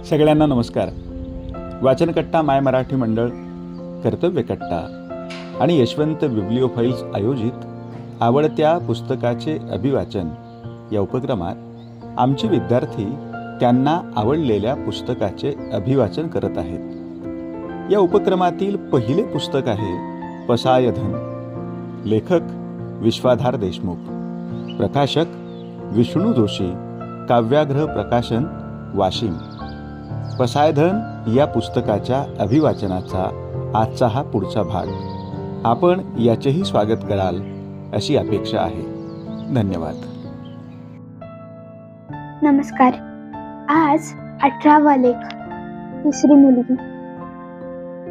सगळ्यांना नमस्कार. वाचनकट्टा माय मराठी मंडळ, कर्तव्यकट्टा आणि यशवंत बिब्लिओफाइल्स आयोजित आवडत्या पुस्तकाचे अभिवाचन या उपक्रमात आमचे विद्यार्थी त्यांना आवडलेल्या पुस्तकाचे अभिवाचन करत आहेत. या उपक्रमातील पहिले पुस्तक आहे पसायधन. लेखक विश्वाधार देशमुख, प्रकाशक विष्णू जोशी, काव्याग्रह प्रकाशन, वाशिम. पसायधन या पुस्तकाच्या अभिवाचनाचा आजचा हा पुढचा भाग. आपण याचेही स्वागत कराल अशी अपेक्षा आहे. धन्यवाद. नमस्कार. आज 18वा लेख, तिसरी मुलगी.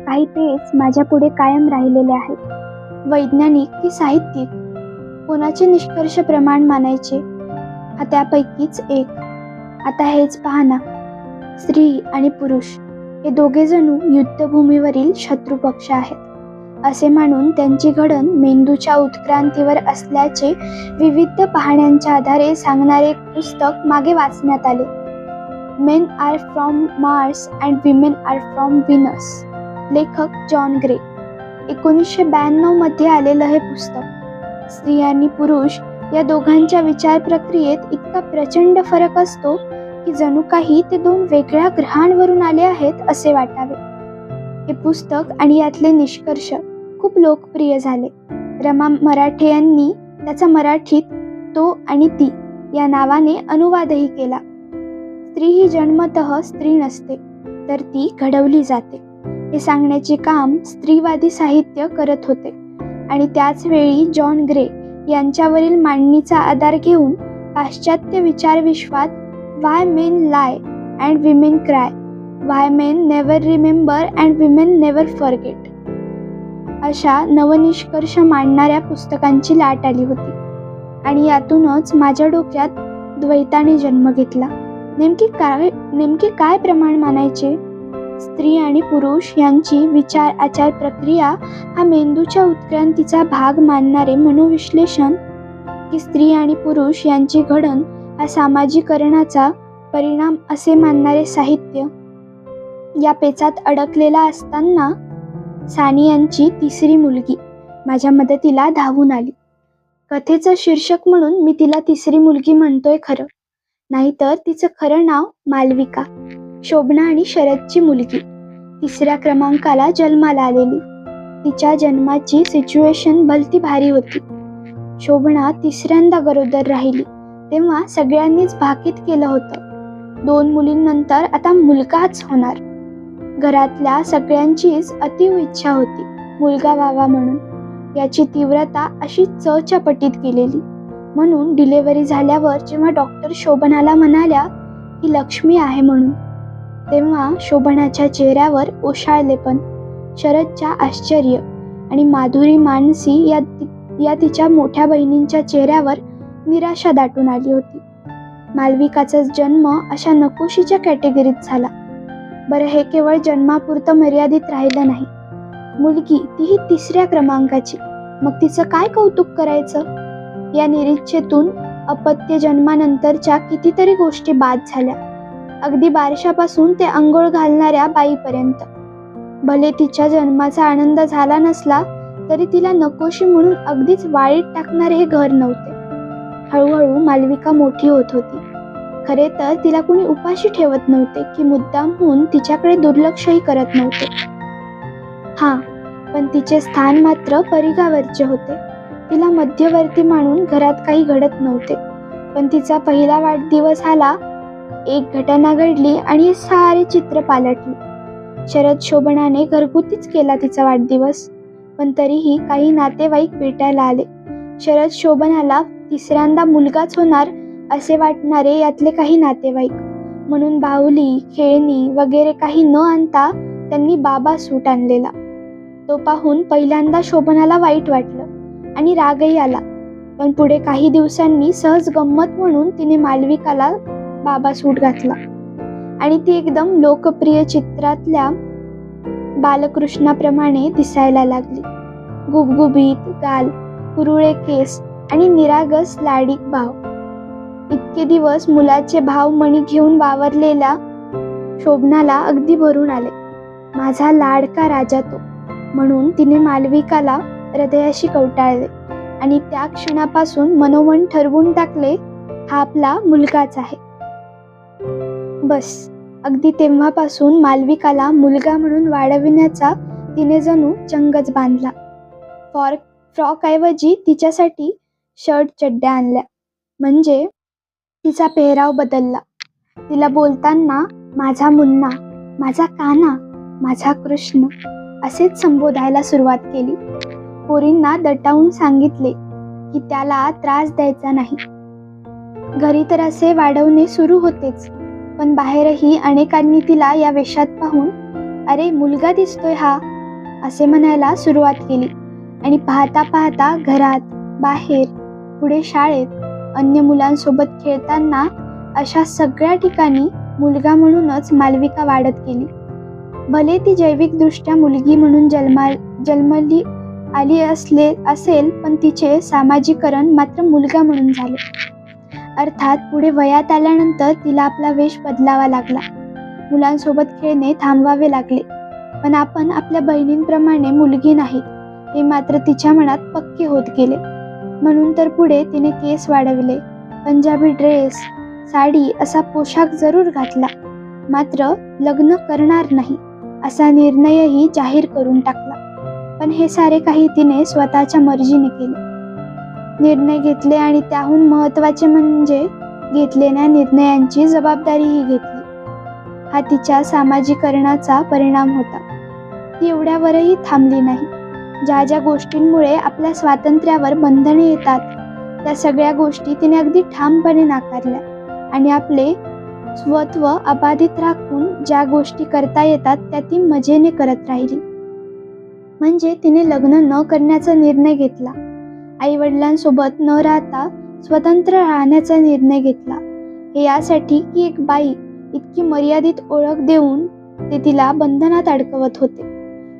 काही पेज माझ्या पुढे कायम राहिलेले आहेत. वैज्ञानिक की साहित्यिक, कोणाचे निष्कर्ष प्रमाण मानायचे हा त्यापैकीच एक. आता हेच पहा ना, स्त्री आणि पुरुष हे दोघे जणू युद्धभूमीवरील शत्रुपक्ष आहेत असे मानून त्यांची घडण मेंदूच्या उत्क्रांतीवर असल्याचे विविध पाहण्यांच्या आधारे सांगणारे एक पुस्तक मागे वाचण्यात आले. Men are from Mars and women are from Venus. लेखक जॉन ग्रे. 1992 मध्ये आलेलं हे पुस्तक. स्त्री आणि पुरुष या दोघांच्या विचार प्रक्रियेत इतका प्रचंड फरक असतो की जणू काही ते दोन वेगळ्या ग्रहांवरून आले आहेत असे वाटावे. हे पुस्तक आणि यातले निष्कर्ष खूप लोकप्रिय झाले. रमा मराठे यांनी त्याचा मराठीत तो आणि ती या नावाने अनुवादही केला. स्त्री ही जन्मतः स्त्री नसते, तर ती घडवली जाते हे सांगण्याचे काम स्त्रीवादी साहित्य करत होते. आणि त्याच वेळी जॉन ग्रे यांच्यावरील मांडणीचा आधार घेऊन पाश्चात्य विचारविश्वात Why men lie and women cry, Why men never remember and women never forget अशा नवनिष्कर्ष मांडणाऱ्या पुस्तकांची लाट आली होती. आणि यातूनच माझ्या डोक्यात द्वैताने जन्म घेतला. नेमके काय प्रमाण मानायचे? स्त्री आणि पुरुष यांची विचार आचार प्रक्रिया हा मेंदूच्या उत्क्रांतीचा भाग मानणारे मनोविश्लेषण, की स्त्री आणि पुरुष यांची घडण हा सामाजिकरणाचा परिणाम असे मानणारे साहित्य, या पेचात अडकलेला असताना सानी यांची तिसरी मुलगी माझ्या मदतीला धावून आली. कथेचं शीर्षक म्हणून मी तिला तिसरी मुलगी म्हणतोय खरं, नाहीतर तिचं खरं नाव मालविका, शोभना आणि शरदची मुलगी, तिसऱ्या क्रमांकाला जन्माला आलेली. तिच्या जन्माची सिच्युएशन भलती भारी होती. शोभना तिसऱ्यांदा गरोदर राहिली तेव्हा सगळ्यांनीच भाकीत केलं होतं, 2 मुलींनंतर आता मुलगाच होणार. घरातल्या सगळ्यांचीच अतीव इच्छा होती मुलगा व्हावा म्हणून. याची तीव्रता अशी चच्या पटीत गेलेली. म्हणून डिलिव्हरी झाल्यावर जेव्हा डॉक्टर शोभनाला म्हणाल्या की लक्ष्मी आहे म्हणून, तेव्हा शोभनाच्या चेहऱ्यावर ओशाळलेपण, शरदच्या आश्चर्य आणि माधुरी मानसी या तिच्या मोठ्या बहिणींच्या चेहऱ्यावर निराशा दाटून आली होती. मालविकाचा जन्म अशा नकोशीच्या कॅटेगरीत झाला. बरं, हे केवळ जन्मापुरतं मर्यादित राहिलं नाही. मुलगी, तीही तिसऱ्या क्रमांकाची, मग तिचं काय कौतुक करायचं? या निरीच्छेतून अपत्य जन्मानंतरच्या कितीतरी गोष्टी बाद झाल्या, अगदी बारशापासून ते अंघोळ घालणाऱ्या बाईपर्यंत. भले तिच्या जन्माचा आनंद झाला नसला तरी तिला नकोशी म्हणून अगदीच वाळीत टाकणारे हे घर नव्हते. हळूहळू मालविका मोठी होत होती. खरे तर तिला कुणी उपाशी ठेवत नव्हते की मुद्दामहून तिच्याकडे दुर्लक्षही करत नव्हते. पण तिचे स्थान मात्र परिघावरचे होते. तिला मध्यवर्ती मानून घरात काही घडत नव्हते. पण तिचा पहिला वाढदिवस आला, एक घटना घडली आणि हे सारे चित्र पालटले. शरद शोभनाने घरगुतीच केला तिचा वाढदिवस, पण तरीही काही नातेवाईक भेटायला आले. शरद शोभनाला तिसऱ्यांदा मुलगाच होणार असे वाटणारे यातले काही नातेवाईक, म्हणून बाहुली, खेळणी वगैरे काही न आणता त्यांनी बाबा सूट आणलेला. तो पाहून पहिल्यांदा शोभनाला वाईट वाटलं आणि रागही आला. पण पुढे काही दिवसांनी सहज गंमत म्हणून तिने मालविकाला बाबा सूट घातला आणि ती एकदम लोकप्रिय चित्रातल्या बालकृष्णाप्रमाणे दिसायला लागली. गुबगुबीत गाल, कुरुळे केस आणि निरागस लाडीक भाव. इतके दिवस मुलाचे भाव मणी घेऊन वावरलेला शोभनाला अगदी भरून आले. माझा लाडका राजा तो, म्हणून तिने मालविकाला हृदयाशी कवटाळले आणि त्या क्षणापासून मनोमन ठरवून टाकले, हा आपला मुलगाच आहे. बस, अगदी तेव्हापासून मालविकाला मुलगा म्हणून वाढविण्याचा तिने जणू चंगच बांधला. फ्रॉक ऐवजी तिच्यासाठी शर्ट चड्ड्या आणल्या, म्हणजे तिचा पेहराव बदलला. तिला बोलताना माझा मुन्ना, माझा काना, माझा कृष्ण असेच संबोधायला सुरुवात केली. पोरींना दटावून सांगितले की त्याला त्रास द्यायचा नाही. घरी तर असे वाढवणे सुरू होतेच, पण बाहेरही अनेकांनी तिला या वेशात पाहून अरे मुलगा दिसतोय हा असे म्हणायला सुरुवात केली. आणि पाहता पाहता घरात, बाहेर, पुढे शाळेत, अन्य मुलांसोबत खेळताना अशा सगळ्या ठिकाणी मुलगा म्हणूनच मालविका वाढत गेली. भले ती जैविकदृष्ट्या मुलगी म्हणून जन्मली आली असेल, पण तिचे सामाजिकरण मात्र मुलगा म्हणून झाले. अर्थात पुढे वयात आल्यानंतर तिला आपला वेश बदलावा लागला. मुलांसोबत खेळणे थांबवावे लागले. पण आपण आपल्या बहिणींप्रमाणे मुलगी नाहीत हे मात्र तिच्या मनात पक्के होत गेले. म्हणून तर पुढे तिने केस वाढवले, पंजाबी ड्रेस, साडी असा पोशाख जरूर घातला, मात्र लग्न करणार नाही असा निर्णयही जाहीर करून टाकला. पण हे सारे काही तिने स्वतःच्या मर्जीने केले, निर्णय घेतले आणि त्याहून महत्त्वाचे म्हणजे घेतलेल्या निर्णयांची जबाबदारीही घेतली. हा तिच्या सामाजिकरणाचा परिणाम होता. ती एवढ्यावरही थांबली नाही. ज्या ज्या गोष्टींमुळे आपल्या स्वातंत्र्यावर बंधने येतात त्या सगळ्या गोष्टी तिने अगदी ठामपणे नाकारल्या आणि आपले स्वत्व अबाधित राखून ज्या गोष्टी करता येतात त्या ती मजेने करत राहिली. म्हणजे तिने लग्न न करण्याचा निर्णय घेतला, आई वडिलांसोबत न राहता स्वतंत्र राहण्याचा निर्णय घेतला. हे यासाठी की एक बाई इतकी मर्यादित ओळख देऊन ते तिला बंधनात अडकवत होते.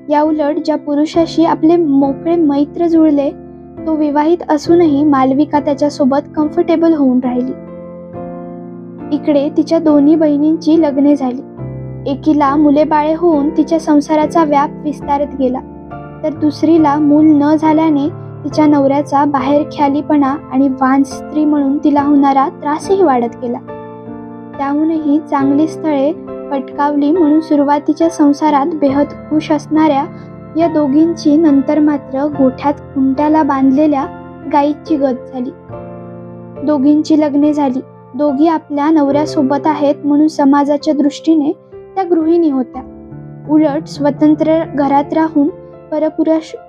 या उलट ज्या पुरुषाशी आपले मोकळे मैत्र जुळले तो विवाहित असूनही मालविका त्याच्यासोबत कम्फर्टेबल होऊन राहिली. इकडे तिच्या दोन्ही बहिणींची लग्ने झाली. एकीला मुले बाळे होऊन तिच्या संसाराचा व्याप विस्तारत गेला, तर दुसरीला मूल न झाल्याने तिच्या नवऱ्याचा बाहेरख्यालीपणा आणि वांझ स्त्री म्हणून तिला होणारा त्रासही वाढत गेला. त्याहूनही चांगली स्थळे पटकावली म्हणून सुरुवातीच्या संसारात बेहद खुश असणाऱ्या या दोघींची नंतर मात्र गोठ्यात खुंट्याला बांधलेल्या गायीची गत झाली. दोघींची लग्ने झाली. दोघी आपल्या नवऱ्यासोबत आहेत म्हणून समाजाच्या दृष्टीने त्या गृहिणी होत्या. उलट स्वतंत्र घरात राहून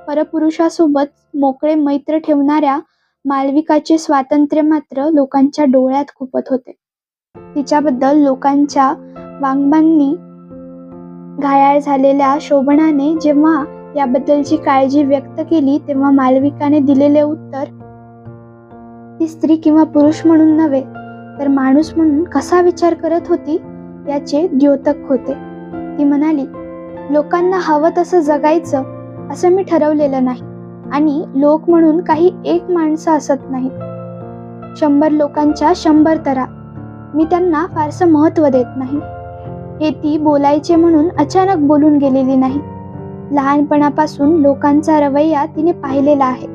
परपुरुषासोबत मोकळे मैत्र ठेवणाऱ्या मालविकाचे स्वातंत्र्य मात्र लोकांच्या डोळ्यात खुपत होते. तिच्याबद्दल लोकांच्या वांगबांनी घायाळ झालेल्या शोभनाने जेव्हा याबद्दलची काळजी व्यक्त केली तेव्हा मालविकाने दिलेले उत्तर, ती स्त्री किंवा पुरुष म्हणून नव्हे तर माणूस म्हणून कसा विचार करत होती याचे द्योतक होते. ती म्हणाली, लोकांना हवं तसं जगायचं असं मी ठरवलेलं नाही आणि लोक म्हणून काही एक माणसं असत नाहीत. 100 लोकांच्या 100 तऱ्हा. मी त्यांना फारसं महत्त्व देत नाही. हे ती बोलायचे म्हणून अचानक बोलून गेलेली नाही. लहानपणापासून लोकांचा रवैया तिने पाहिलेला आहे.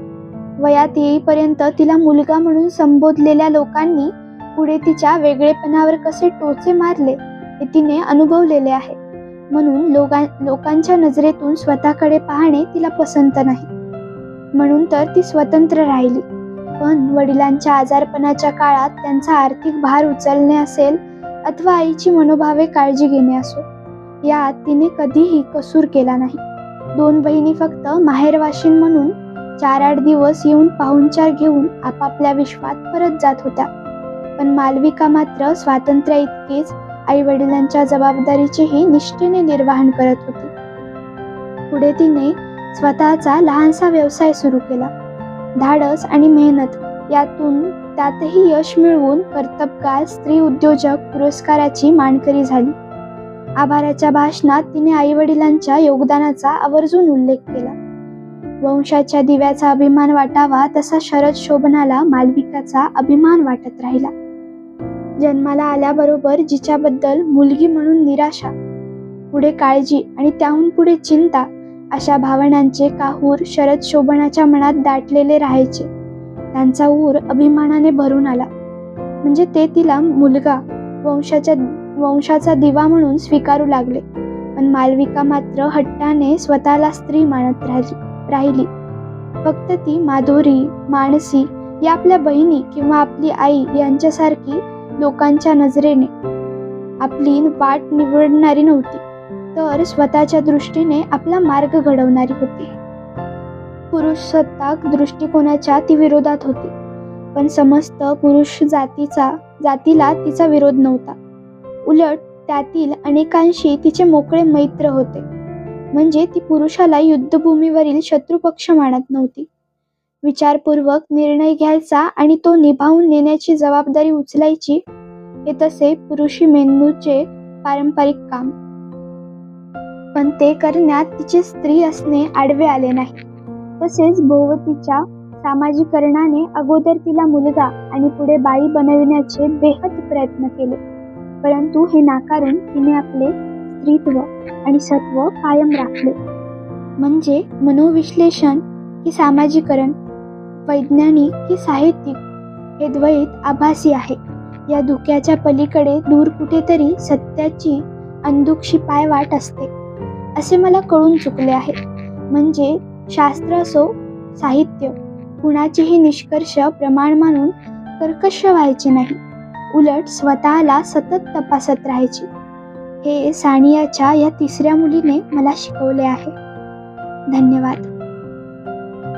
वयात येईपर्यंत तिला मुलगा म्हणून संबोधलेल्या लोकांनी पुढे तिच्या वेगळेपणावर कसे टोचे मारले हे तिने अनुभवलेले आहे. म्हणून लोकांच्या नजरेतून स्वतःकडे पाहणे तिला पसंत नाही. म्हणून तर ती स्वतंत्र राहिली. पण वडिलांच्या आजारपणाच्या काळात त्यांचा आर्थिक भार उचलणे असेल अथवा आईची मनोभावे काळजी घेणे असो, यात तिने कधीही कसूर केला नाही. 2 बहिणी फक्त माहेरवाशीण म्हणून 4-8 दिवस येऊन पाहुणचार घेऊन आपापल्या विश्वात परत जात होत्या. पण मालविका मात्र स्वातंत्र्य इतकेच आई वडिलांच्या जबाबदारीचेही निष्ठेने निर्वहन करत होती. पुढे तिने स्वतःचा लहानसा व्यवसाय सुरू केला. धाडस आणि मेहनत त्यातही यश मिळवून कर्तबगार स्त्री उद्योजक पुरस्काराची मानकरी झाली. आभाराच्या भाषणात तिने आई वडिलांच्या योगदानाचा आवर्जून उल्लेख केला. वंशाच्या दिव्याचा अभिमान वाटावा तसा शरद शोभनाला मालविकाचा अभिमान वाटत राहिला. जन्माला आल्याबरोबर जिच्याबद्दल मुलगी म्हणून निराशा, पुढे काळजी आणि त्याहून पुढे चिंता अशा भावनांचे काहूर शरद शोभनाच्या मनात दाटलेले राहायचे. त्यांचा ऊर अभिमानाने भरून आला. म्हणजे ते तिला मुलगा, वंशाचा दिवा म्हणून स्वीकारू लागले. पण मालविका मात्र हट्टाने स्वतःला स्त्री मानत राहिली. फक्त ती माधुरी, मानसी या आपल्या बहिणी किंवा आपली आई यांच्यासारखी लोकांच्या नजरेने आपली वाट निवडणारी नव्हती, तर स्वतःच्या दृष्टीने आपला मार्ग घडवणारी होती. पुरुषसत्ताक दृष्टिकोनाच्या ती विरोधात होती, पण समस्त पुरुष जातीला तिचा विरोध नव्हता. उलट त्यातील अनेकांशी तिचे मोकळे मैत्र होते. म्हणजे ती पुरुषाला युद्धभूमीवरील शत्रुपक्ष मानत नव्हती. विचारपूर्वक निर्णय घ्यायचा आणि तो निभावून नेण्याची जबाबदारी उचलायची, हे तसे पुरुषी मेंदूचे पारंपरिक काम. पण ते करण्यात तिचे स्त्री असणे आडवे आले नाही. तसेच भोवतीच्या सामाजिकरणाने अगोदर तिला मुलगा आणि पुढे बाई बनविण्याचे बेहद प्रयत्न केले. परंतु हे नाकारून तिने आपले स्त्रीत्व आणि सत्व कायम राखले. म्हणजे मनोविश्लेषण की सामाजिकरण, वैज्ञानिक की साहित्यिक, हे द्वैत आभासी आहे. या धुक्याच्या पलीकडे दूर कुठेतरी सत्याची अंधुकशी पायवाट असते, असे मला कळून चुकले आहे. म्हणजे शास्त्र असो, साहित्य, कुणाचेही निष्कर्ष प्रमाण मानून कर्कश व्हायचे नाही. उलट स्वतःला सतत तपासत राहायचे. हे सानियाच्या या तिसऱ्या मुलीने मला शिकवले आहे. धन्यवाद.